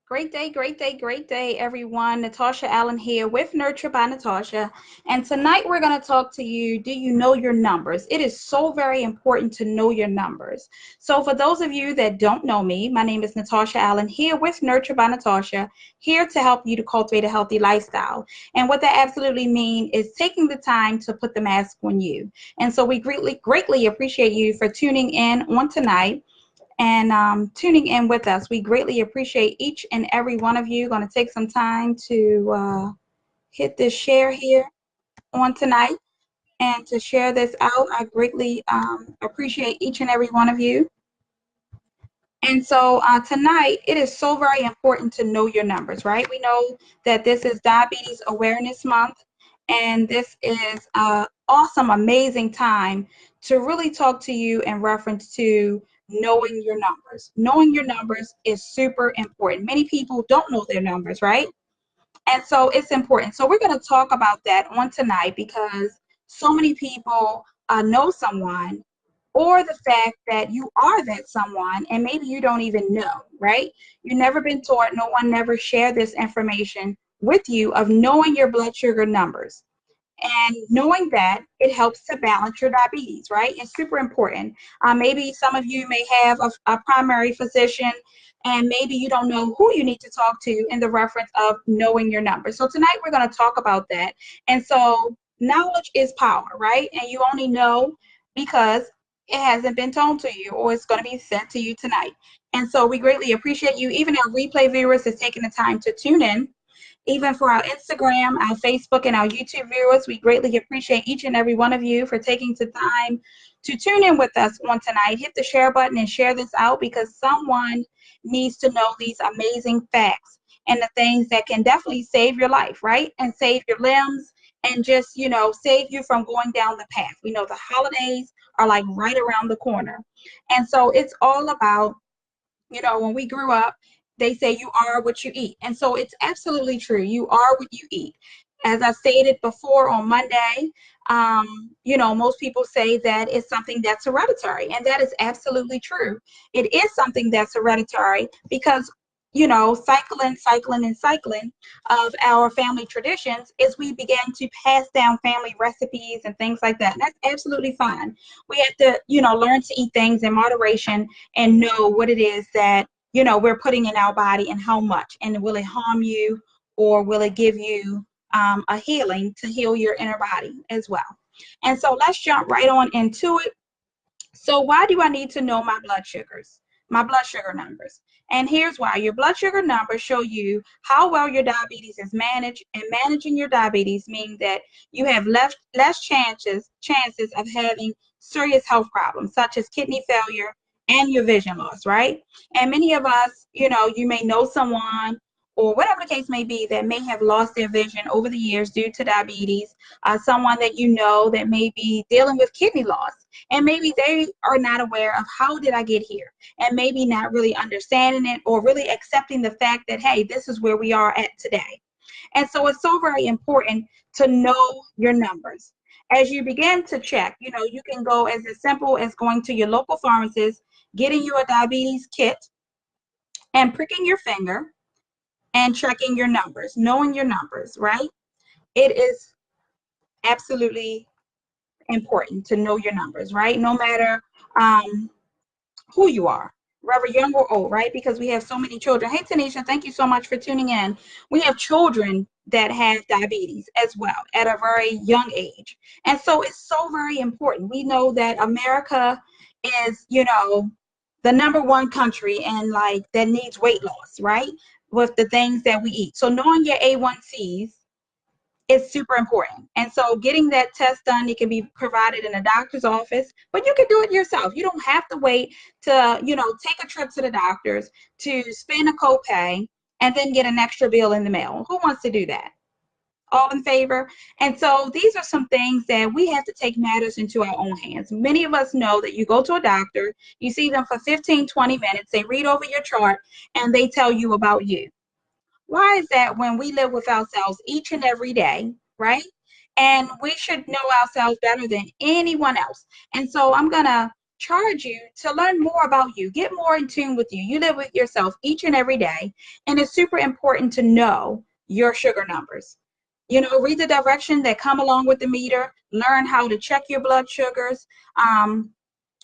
Great day, great day, great day, everyone. Natasha Allen here with Nurture by Natasha. And tonight we're going to talk to you. Do you know your numbers? It is so very important to know your numbers. So, for those of you that don't know me, my name is Natasha Allen here with Nurture by Natasha, here to help you to cultivate a healthy lifestyle. And what that absolutely means is taking the time to put the mask on you. And so, we greatly appreciate you for tuning in on tonight and tuning in with us. We greatly appreciate each and every one of you. Going to take some time to hit this share here on tonight and to share this out. I greatly appreciate each and every one of you. And so tonight, it is so very important to know your numbers, right? We know that this is Diabetes Awareness Month, and this is an awesome, amazing time to really talk to you in reference to knowing your numbers. Knowing your numbers is super important. Many people don't know their numbers, right? And so it's important. So we're going to talk about that on tonight because so many people know someone or the fact that you are that someone and maybe you don't even know, right? You've never been taught, no one never shared this information with you of knowing your blood sugar numbers. And knowing that, it helps to balance your diabetes, right? It's super important. Maybe some of you may have a primary physician, and maybe you don't know who you need to talk to in the reference of knowing your numbers. So tonight we're going to talk about that. And so knowledge is power, right? And you only know because it hasn't been told to you or it's going to be sent to you tonight. And so we greatly appreciate you. Even our replay viewers is taking the time to tune in. Even for our Instagram, our Facebook, and our YouTube viewers, we greatly appreciate each and every one of you for taking the time to tune in with us on tonight. Hit the share button and share this out because someone needs to know these amazing facts and the things that can definitely save your life, right? And save your limbs and just, save you from going down the path. We know the holidays are like right around the corner. And so it's all about when we grew up, they say you are what you eat. And so it's absolutely true. You are what you eat. As I stated before on Monday, most people say that it's something that's hereditary, and that is absolutely true. It is something that's hereditary because cycling and cycling of our family traditions is we began to pass down family recipes and things like that. And that's absolutely fine. We have to, learn to eat things in moderation and know what it is that, we're putting in our body and how much. And will it harm you or will it give you a healing to heal your inner body as well? And so let's jump right on into it. So why do I need to know my blood sugar numbers? And here's why. Your blood sugar numbers show you how well your diabetes is managed, and managing your diabetes means that you have less chances of having serious health problems such as kidney failure and your vision loss, right? And many of us, you may know someone or whatever the case may be that may have lost their vision over the years due to diabetes, someone that you know that may be dealing with kidney loss and maybe they are not aware of how did I get here and maybe not really understanding it or really accepting the fact that, hey, this is where we are at today. And so it's so very important to know your numbers. As you begin to check, you can go as simple as going to your local pharmacist, getting you a diabetes kit and pricking your finger and checking your numbers, knowing your numbers, right? It is absolutely important to know your numbers, right? No matter who you are, whether young or old, right? Because we have so many children. Hey, Tanisha, thank you so much for tuning in. We have children that have diabetes as well at a very young age. And so it's so very important. We know that America is, the number one country and like that needs weight loss, right? With the things that we eat. So knowing your A1Cs is super important. And so getting that test done, it can be provided in a doctor's office, but you can do it yourself. You don't have to wait to, take a trip to the doctors to spend a copay and then get an extra bill in the mail. Who wants to do that? All in favor? And so these are some things that we have to take matters into our own hands. Many of us know that you go to a doctor, you see them for 15, 20 minutes, they read over your chart and they tell you about you. Why is that when we live with ourselves each and every day, right? And we should know ourselves better than anyone else. And so I'm going to charge you to learn more about you, get more in tune with you. You live with yourself each and every day, and it's super important to know your sugar numbers. You know, read the direction that come along with the meter, learn how to check your blood sugars. Um,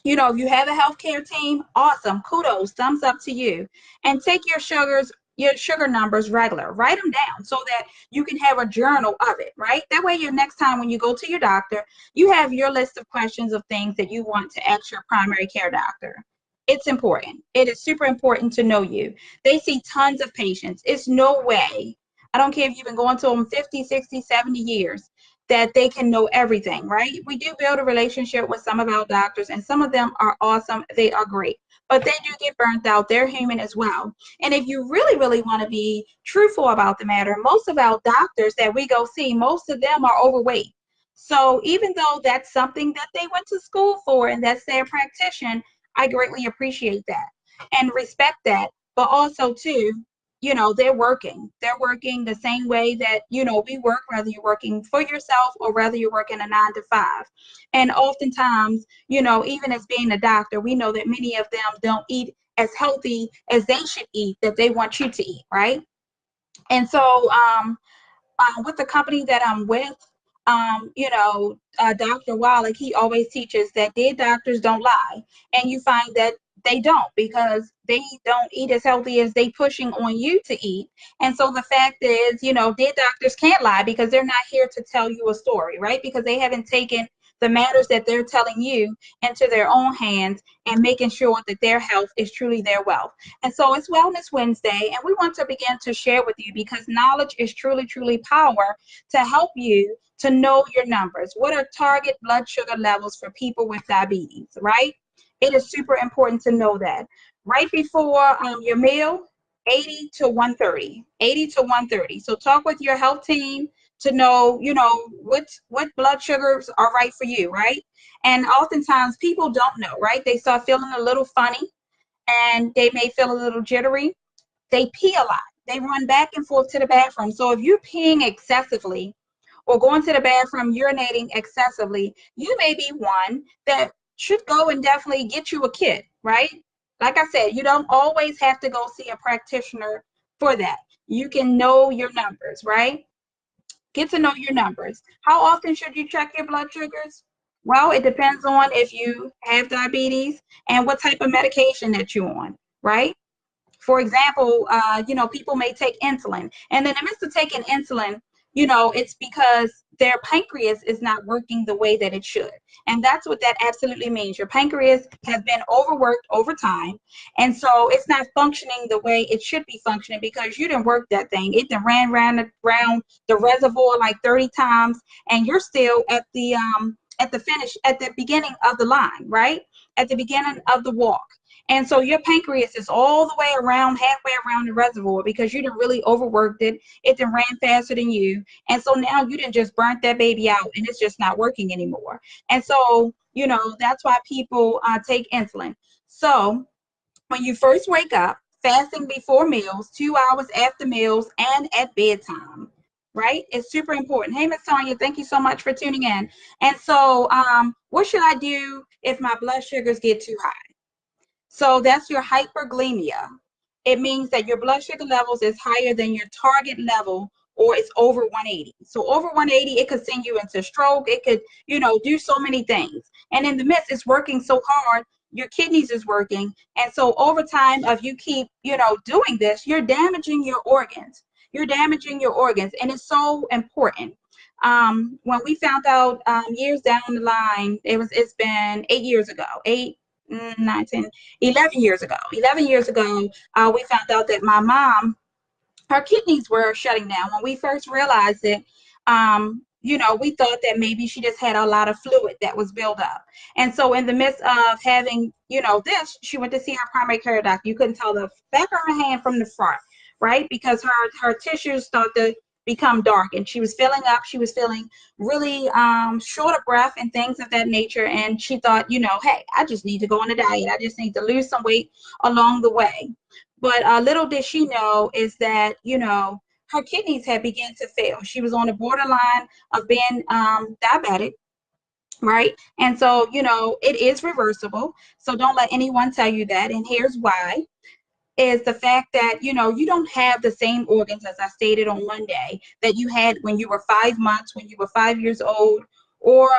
you know, if you have a healthcare team, awesome, kudos, thumbs up to you. And take your sugar numbers regular, write them down so that you can have a journal of it, right? That way, your next time when you go to your doctor, you have your list of questions of things that you want to ask your primary care doctor. It's important. It is super important to know you. They see tons of patients. It's no way. I don't care if you've been going to them 50, 60, 70 years that they can know everything, right? We do build a relationship with some of our doctors, and some of them are awesome. They are great, but they do get burnt out. They're human as well. And if you really, really want to be truthful about the matter, most of our doctors that we go see, most of them are overweight. So even though that's something that they went to school for and that's their practitioner, I greatly appreciate that and respect that. But also, too, you know, they're working the same way that, you know, we work, whether you're working for yourself or whether you're working a 9 to 5. And oftentimes, you know, even as being a doctor, we know that many of them don't eat as healthy as they should eat, that they want you to eat, right? And so with the company that I'm with, you know, Dr. Wallach, he always teaches that dead doctors don't lie. And you find that they don't, because they don't eat as healthy as they pushing on you to eat. And so the fact is, you know, dead doctors can't lie because they're not here to tell you a story, right? Because they haven't taken the matters that they're telling you into their own hands and making sure that their health is truly their wealth. And so it's Wellness Wednesday, and we want to begin to share with you, because knowledge is truly, truly power, to help you to know your numbers. What are target blood sugar levels for people with diabetes, right? It is super important to know that. Right before your meal, 80 to 130, 80 to 130. So talk with your health team to know, you know, what blood sugars are right for you, right? And oftentimes people don't know, right? They start feeling a little funny, and they may feel a little jittery. They pee a lot. They run back and forth to the bathroom. So if you're peeing excessively or going to the bathroom, urinating excessively, you may be one that should go and definitely get you a kit, right? Like I said, you don't always have to go see a practitioner for that. You can know your numbers, right? Get to know your numbers. How often should you check your blood sugars? Well, it depends on if you have diabetes and what type of medication that you're on, right? For example, you know, people may take insulin, and in the midst of taking insulin, you know, it's because their pancreas is not working the way that it should. And that's what that absolutely means. Your pancreas has been overworked over time. And so it's not functioning the way it should be functioning, because you didn't work that thing. It done ran around the reservoir like 30 times, and you're still at the finish, at the beginning of the line, right? At the beginning of the walk. And so your pancreas is all the way around, halfway around the reservoir, because you didn't really overworked it. It done ran faster than you. And so now you didn't just burnt that baby out, and it's just not working anymore. And so, you know, that's why people take insulin. So when you first wake up, fasting before meals, 2 hours after meals, and at bedtime, right? It's super important. Hey, Miss Tanya, thank you so much for tuning in. And so what should I do if my blood sugars get too high? So that's your hyperglycemia. It means that your blood sugar levels is higher than your target level, or it's over 180. So over 180, it could send you into stroke. It could, you know, do so many things. And in the midst, it's working so hard, your kidneys is working. And so over time, if you keep, you know, doing this, you're damaging your organs. You're damaging your organs. And it's so important. When we found out years down the line, it's been 8 years ago, 19, 11 years ago. 11 years ago, we found out that my mom, her kidneys were shutting down. When we first realized it, you know, we thought that maybe she just had a lot of fluid that was built up. And so in the midst of having, you know, this, she went to see her primary care doctor. You couldn't tell the back of her hand from the front, right? Because her tissues started to become dark, and she was filling up. She was feeling really short of breath and things of that nature. And she thought, you know, hey, I just need to go on a diet. I just need to lose some weight along the way. But little did she know is that, you know, her kidneys had begun to fail. She was on the borderline of being diabetic, right? And so, it is reversible. So don't let anyone tell you that. And here's why is the fact that, you don't have the same organs, as I stated on Monday, that you had when you were 5 months, when you were 5 years old, or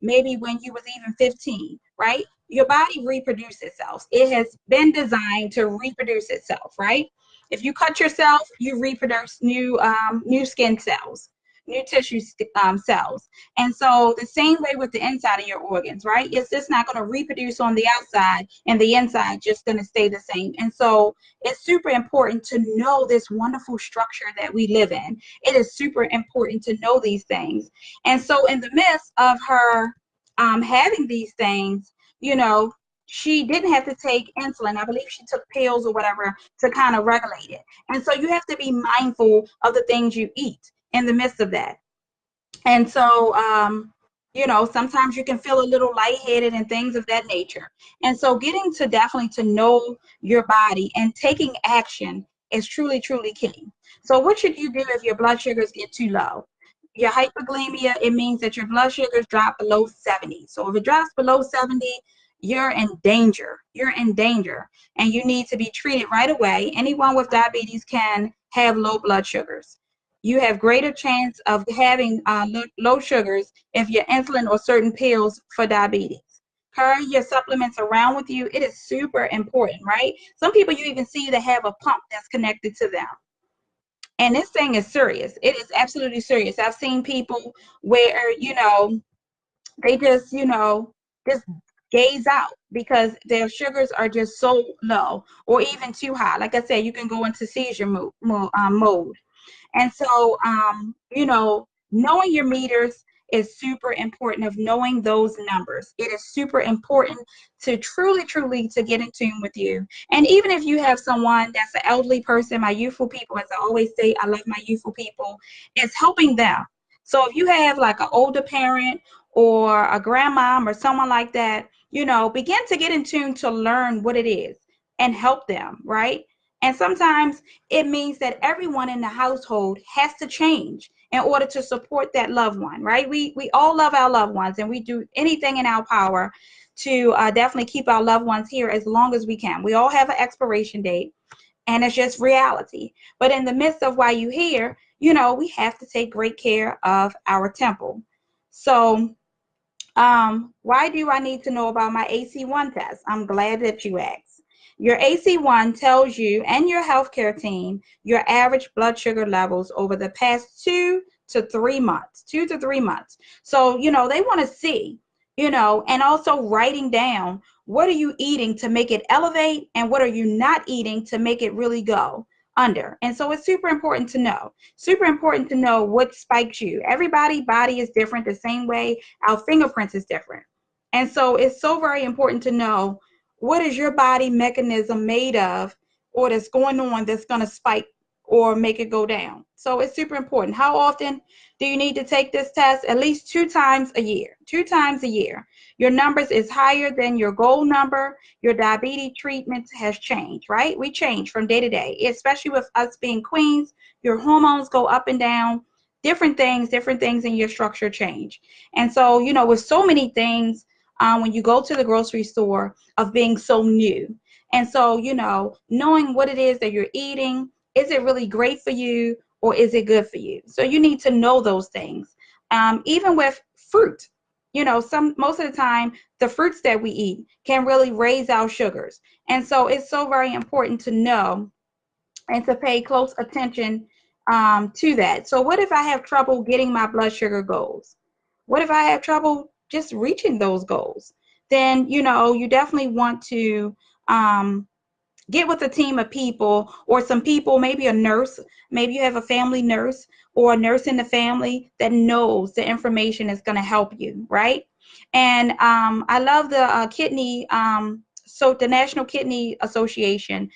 maybe when you was even 15, right? Your body reproduces itself. It has been designed to reproduce itself, right? If you cut yourself, you reproduce new skin cells, new tissue cells. And so the same way with the inside of your organs, right? It's just not going to reproduce on the outside, and the inside just going to stay the same. And so it's super important to know this wonderful structure that we live in. It is super important to know these things. And so in the midst of her having these things, she didn't have to take insulin. I believe she took pills or whatever to kind of regulate it. And so you have to be mindful of the things you eat in the midst of that. And so, sometimes you can feel a little lightheaded and things of that nature. And so getting to definitely to know your body and taking action is truly, truly key. So what should you do if your blood sugars get too low? Your hypoglycemia, it means that your blood sugars drop below 70. So if it drops below 70, you're in danger. You're in danger, and you need to be treated right away. Anyone with diabetes can have low blood sugars. You have greater chance of having low sugars if you're insulin or certain pills for diabetes. Carry your supplements around with you. It is super important, right? Some people you even see that have a pump that's connected to them. And this thing is serious. It is absolutely serious. I've seen people where, they just gaze out because their sugars are just so low or even too high. Like I said, you can go into seizure mode. And so, knowing your meters is super important, of knowing those numbers. It is super important to truly, truly to get in tune with you. And even if you have someone that's an elderly person, my youthful people, as I always say, I love my youthful people, it's helping them. So if you have like an older parent or a grandmom or someone like that, begin to get in tune to learn what it is and help them, right? And sometimes it means that everyone in the household has to change in order to support that loved one, right? We all love our loved ones, and we do anything in our power to definitely keep our loved ones here as long as we can. We all have an expiration date, and it's just reality. But in the midst of why you here, we have to take great care of our temple. So why do I need to know about my AC1 test? I'm glad that you asked. Your AC1 tells you and your healthcare team your average blood sugar levels over the past 2 to 3 months. 2 to 3 months. So, they want to see, and also writing down what are you eating to make it elevate and what are you not eating to make it really go under. And so it's super important to know. Super important to know what spikes you. Everybody's body is different the same way our fingerprints is different. And so it's so very important to know what is your body mechanism made of or that's going on that's going to spike or make it go down. So it's super important. How often do you need to take this test? At least 2 times a year. 2 times a year. Your numbers is higher than your goal number. Your diabetes treatment has changed, right? We change from day to day, especially with us being queens. Your hormones go up and down. Different things in your structure change. And so, with so many things, when you go to the grocery store, of being so new. And so, knowing what it is that you're eating, is it really great for you or is it good for you? So you need to know those things. Even with fruit, most of the time, the fruits that we eat can really raise our sugars. And so it's so very important to know and to pay close attention to that. So what if I have trouble getting my blood sugar goals? What if I have trouble just reaching those goals? Then, you definitely want to get with a team of people or some people, maybe a nurse, maybe you have a family nurse or a nurse in the family that knows the information is going to help you, right? And I love the so the National Kidney Association.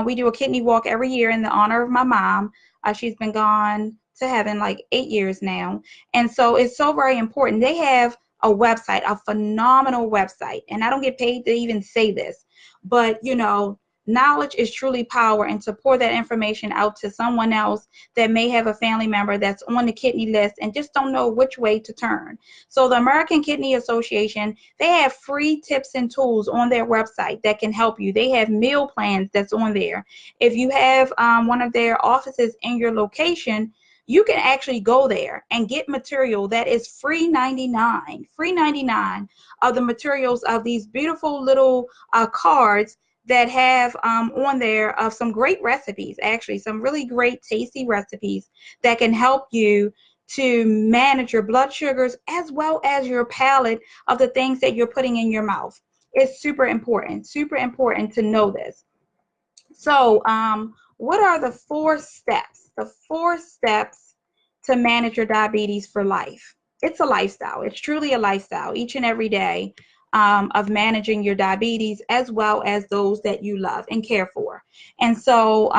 We do a kidney walk every year in the honor of my mom. She's been gone to heaven like 8 years now. And so it's so very important. They have a website, a phenomenal website. And I don't get paid to even say this, but knowledge is truly power, and to pour that information out to someone else that may have a family member that's on the kidney list and just don't know which way to turn. So the American Kidney Association, they have free tips and tools on their website that can help you. They have meal plans that's on there. If you have one of their offices in your location, you can actually go there and get material that is free 99 of the materials of these beautiful little cards that have on there of some great recipes, actually some really great tasty recipes that can help you to manage your blood sugars as well as your palate of the things that you're putting in your mouth. It's super important to know this. So what are the 4 steps? The 4 steps to manage your diabetes for life. It's a lifestyle. It's truly a lifestyle each and every day of managing your diabetes as well as those that you love and care for. And so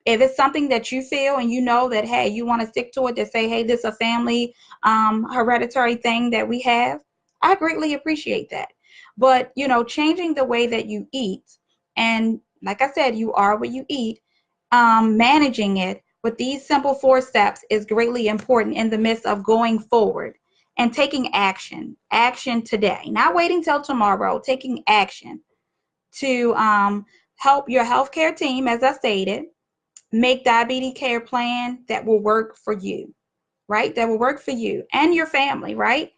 if it's something that you feel and you know that, hey, you want to stick to it, to say, hey, this is a family hereditary thing that we have, I greatly appreciate that. But, you know, changing the way that you eat, and like I said, you are what you eat, managing it with these simple 4 steps is greatly important in the midst of going forward and taking action today, not waiting till tomorrow, taking action to help your healthcare team, as I stated, make diabetes care plan that will work for you, right? That will work for you and your family, right?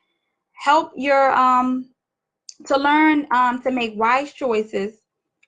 Help your to learn to make wise choices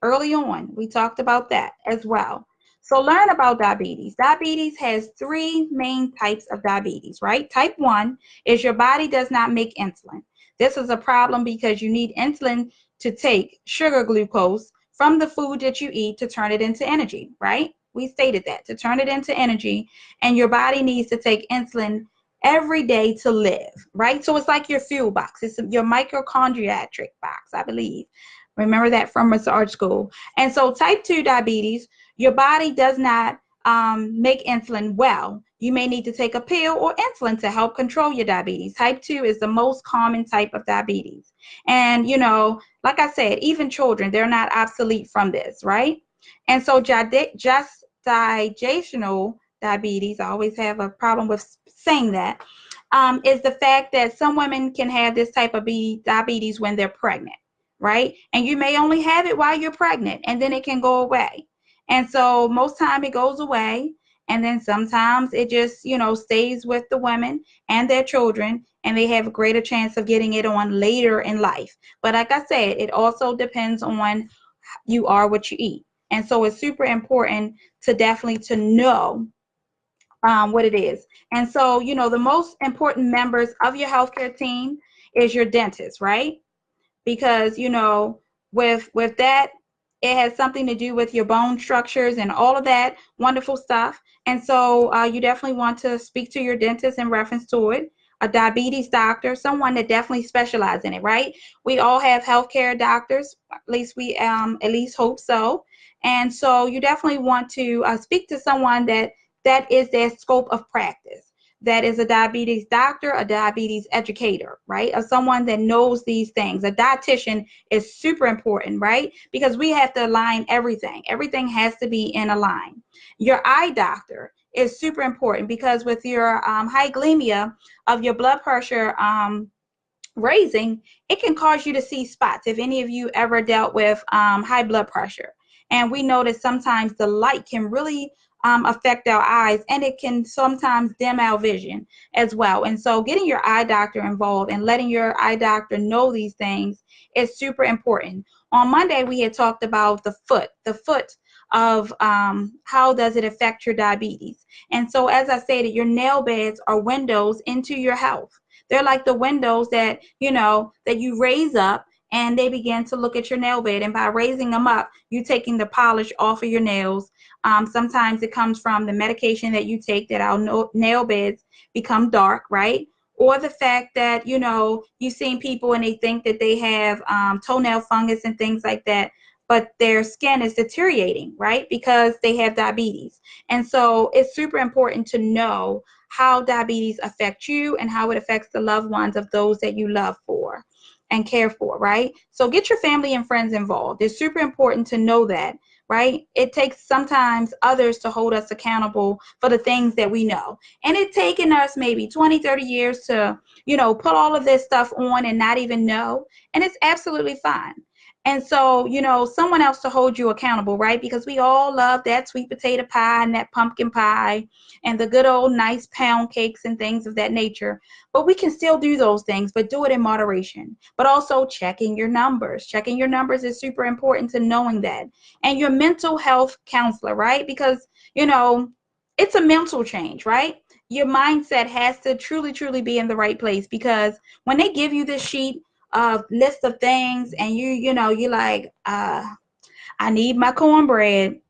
early on. We talked about that as well. So learn about diabetes. Diabetes has 3 main types of diabetes, right? Type 1 is your body does not make insulin. This is a problem because you need insulin to take sugar glucose from the food that you eat to turn it into energy, right? We stated that, to turn it into energy, and your body needs to take insulin every day to live, right? So it's like your fuel box. It's your mitochondriatic box, I believe. Remember that from massage school. And so type 2 diabetes, your body does not make insulin well. You may need to take a pill or insulin to help control your diabetes. Type 2 is the most common type of diabetes. And, you know, like I said, even children, they're not obsolete from this, right? And so just gestational diabetes, I always have a problem with saying that, is the fact that some women can have this type of diabetes when they're pregnant, right? And you may only have it while you're pregnant, and then it can go away. And so most time it goes away, and then sometimes it just, you know, stays with the women and their children, and they have a greater chance of getting it on later in life. But like I said, it also depends on you are what you eat. And so it's super important to definitely to know what it is. And so, you know, the most important members of your healthcare team is your dentist, right? Because, you know, with that, it has something to do with your bone structures and all of that wonderful stuff. And so you definitely want to speak to your dentist in reference to it. A diabetes doctor, someone that definitely specializes in it, right? We all have healthcare doctors, at least we at least hope so. And so you definitely want to speak to someone that is their scope of practice. That is a diabetes doctor, a diabetes educator, right? Or someone that knows these things. A dietitian is super important, right? Because we have to align everything. Everything has to be in a line. Your eye doctor is super important because with your hyglycemia of your blood pressure raising, it can cause you to see spots. If any of you ever dealt with high blood pressure, and we know that sometimes the light can really affect our eyes, and it can sometimes dim our vision as well. And so getting your eye doctor involved and letting your eye doctor know these things is super important. On Monday, we had talked about the foot of how does it affect your diabetes. And so as I stated, your nail beds are windows into your health. They're like the windows that, you know, that you raise up, and they begin to look at your nail bed. And by raising them up, you're taking the polish off of your nails. Sometimes it comes from the medication that you take that our nail beds become dark, right? Or the fact that, you know, you've seen people and they think that they have toenail fungus and things like that, but their skin is deteriorating, right? Because they have diabetes. And so it's super important to know how diabetes affects you and how it affects the loved ones of those that you love for and care for, right? So get your family and friends involved. It's super important to know that right? It takes sometimes others to hold us accountable for the things that we know. And it's taken us maybe 20, 30 years to, put all of this stuff on and not even know. And it's absolutely fine. And so, someone else to hold you accountable, right? Because we all love that sweet potato pie and that pumpkin pie and the good old nice pound cakes and things of that nature. But we can still do those things, but do it in moderation. But also checking your numbers. Checking your numbers is super important to knowing that. And your mental health counselor, right? Because, it's a mental change, right? Your mindset has to truly, truly be in the right place, because when they give you this sheet of list of things and you're like, I need my cornbread.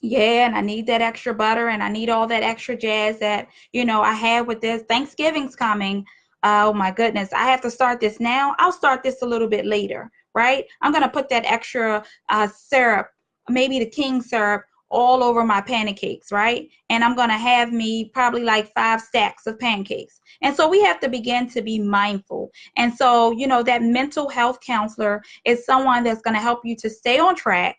Yeah, and I need that extra butter and I need all that extra jazz that, I have with this. Thanksgiving's coming. Oh my goodness, I have to start this now. I'll start this a little bit later, right? I'm going to put that extra syrup, maybe the king syrup, all over my pancakes, right? And I'm going to have me probably like 5 stacks of pancakes. And so we have to begin to be mindful. And so, that mental health counselor is someone that's going to help you to stay on track,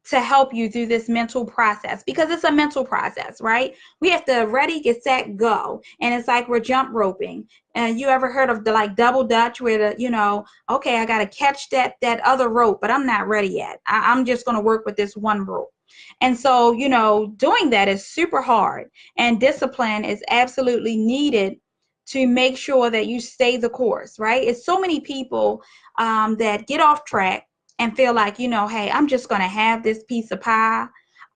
to help you through this mental process, because it's a mental process, right? We have to ready, get set, go. And it's like we're jump roping. And you ever heard of the like double dutch where okay, I got to catch that other rope, but I'm not ready yet. I'm just going to work with this one rope. And so, doing that is super hard, and discipline is absolutely needed to make sure that you stay the course, right? It's so many people that get off track and feel like, hey, I'm just going to have this piece of pie.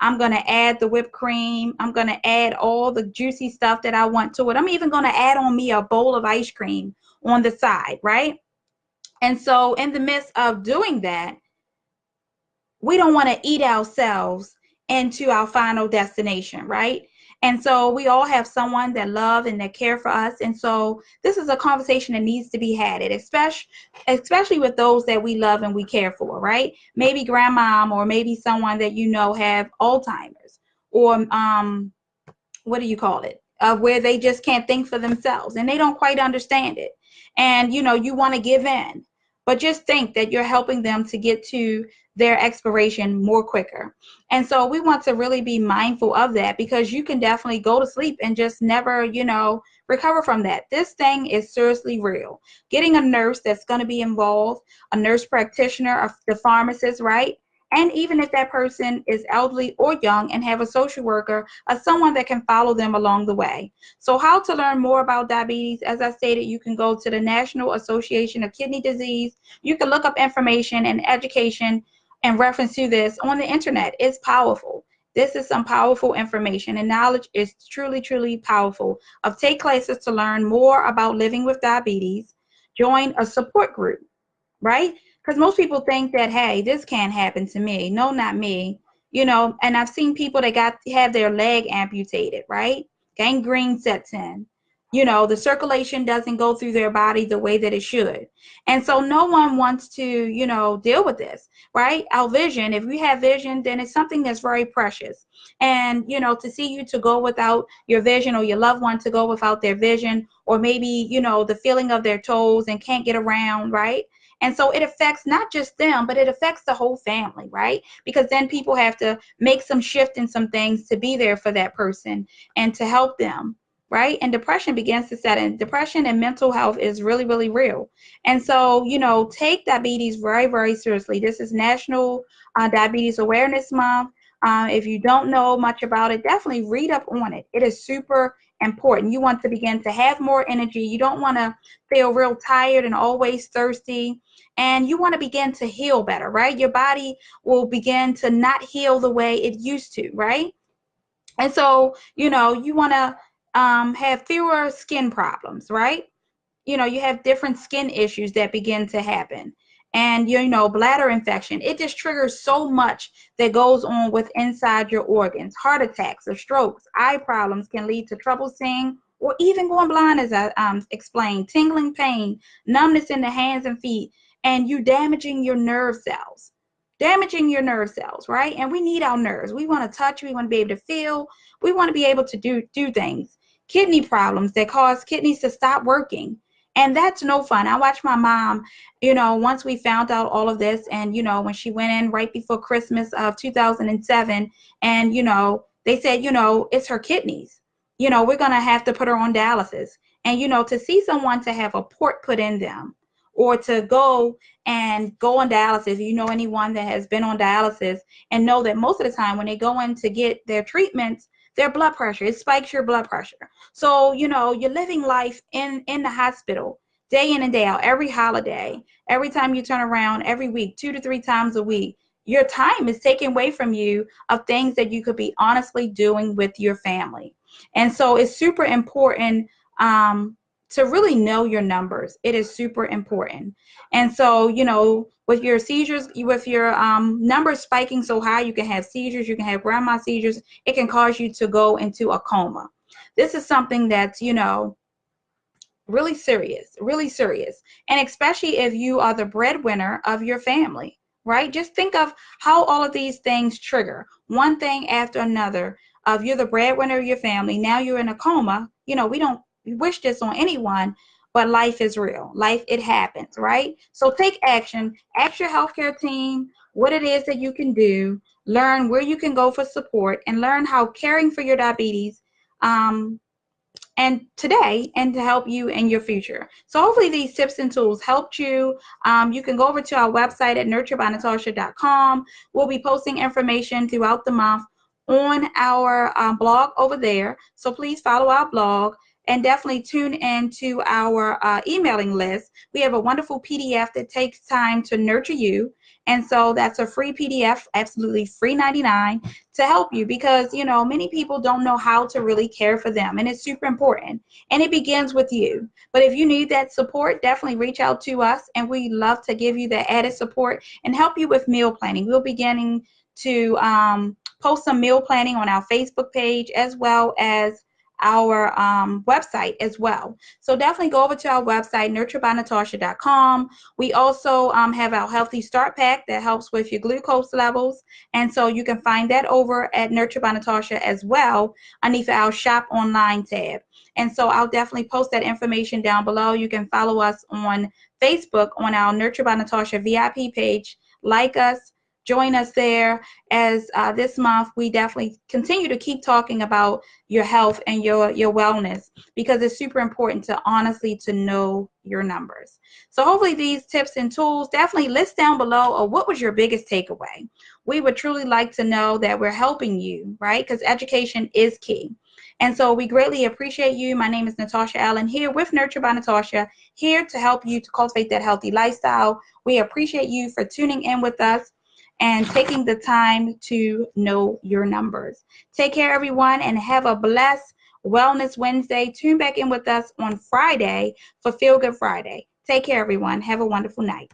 I'm going to add the whipped cream. I'm going to add all the juicy stuff that I want to it. I'm even going to add on me a bowl of ice cream on the side, right? And so in the midst of doing that, we don't want to eat ourselves into our final destination, right? And so we all have someone that love and that care for us. And so this is a conversation that needs to be had, especially with those that we love and we care for, right? Maybe grandmom, or maybe someone that have Alzheimer's, or what do you call it? Where they just can't think for themselves and they don't quite understand it. And you want to give in, but just think that you're helping them to get to their expiration more quicker. And so we want to really be mindful of that, because you can definitely go to sleep and just never, recover from that. This thing is seriously real. Getting a nurse that's going to be involved, a nurse practitioner, the pharmacist, right? And even if that person is elderly or young, and have a social worker or someone that can follow them along the way. So how to learn more about diabetes? As I stated, you can go to the National Association of Kidney Disease. You can look up information and education in reference to this on the internet. It's powerful. This is some powerful information, and knowledge is truly, truly powerful. Take classes to learn more about living with diabetes. Join a support group, right? Because most people think that, hey, this can't happen to me. No, not me. And I've seen people that have their leg amputated, right? Gangrene sets in. The circulation doesn't go through their body the way that it should. And so no one wants to, deal with this, right? Our vision, if we have vision, then it's something that's very precious. And, to see you to go without your vision, or your loved one to go without their vision, or maybe, the feeling of their toes and can't get around, right? And so it affects not just them, but it affects the whole family, right? Because then people have to make some shift in some things to be there for that person and to help them, right? And depression begins to set in. Depression and mental health is really, really real. And so, take diabetes very, very seriously. This is National Diabetes Awareness Month. If you don't know much about it, definitely read up on it. It is super important. You want to begin to have more energy. You don't want to feel real tired and always thirsty. And you want to begin to heal better, right? Your body will begin to not heal the way it used to, right? And so, you want to have fewer skin problems, right? You have different skin issues that begin to happen. And, bladder infection, it just triggers so much that goes on with inside your organs. Heart attacks or strokes, eye problems can lead to trouble seeing or even going blind, as I explained, tingling pain, numbness in the hands and feet, and you damaging your nerve cells. Right? And we need our nerves. We want to touch, we want to be able to feel, we want to be able to do things. Kidney problems that cause kidneys to stop working. And that's no fun. I watched my mom, once we found out all of this, and, when she went in right before Christmas of 2007, and, they said, it's her kidneys. We're going to have to put her on dialysis. And, to see someone to have a port put in them, or to go on dialysis, anyone that has been on dialysis and know that most of the time when they go in to get their treatments, their blood pressure, it spikes your blood pressure. So, you're living life in the hospital day in and day out, every holiday, every time you turn around, every week, 2 to 3 times a week. Your time is taken away from you of things that you could be honestly doing with your family. And so it's super important to really know your numbers. It is super important. And so, with your seizures, with your numbers spiking so high, you can have seizures, you can have grand mal seizures. It can cause you to go into a coma. This is something that's, really serious, really serious. And especially if you are the breadwinner of your family, right? Just think of how all of these things trigger one thing after another. If you're the breadwinner of your family, now you're in a coma. We don't wish this on anyone, but life is real. Life, it happens, right? So take action. Ask your healthcare team what it is that you can do. Learn where you can go for support, and learn how caring for your diabetes and today, and to help you in your future. So hopefully these tips and tools helped you. You can go over to our website at nurturebynatasha.com. We'll be posting information throughout the month on our blog over there. So please follow our blog and definitely tune in to our emailing list. We have a wonderful PDF that takes time to nurture you. And so that's a free PDF, absolutely free 99, to help you, because, many people don't know how to really care for them. And it's super important. And it begins with you. But if you need that support, definitely reach out to us. And we love to give you the added support and help you with meal planning. We're beginning to post some meal planning on our Facebook page, as well as our website as well. So definitely go over to our website, nurturebynatasha.com. We also have our Healthy Start Pack that helps with your glucose levels. And so you can find that over at Nurture by Natasha as well, underneath our Shop Online tab. And so I'll definitely post that information down below. You can follow us on Facebook on our Nurture by Natasha VIP page. Like us. Join us there, as this month we definitely continue to keep talking about your health and your wellness, because it's super important to honestly to know your numbers. So hopefully these tips and tools, definitely list down below, or what was your biggest takeaway. We would truly like to know that we're helping you, right? Because education is key. And so we greatly appreciate you. My name is Natasha Allen, here with Nurture by Natasha, here to help you to cultivate that healthy lifestyle. We appreciate you for tuning in with us and taking the time to know your numbers. Take care, everyone, and have a blessed Wellness Wednesday. Tune back in with us on Friday for Feel Good Friday. Take care, everyone. Have a wonderful night.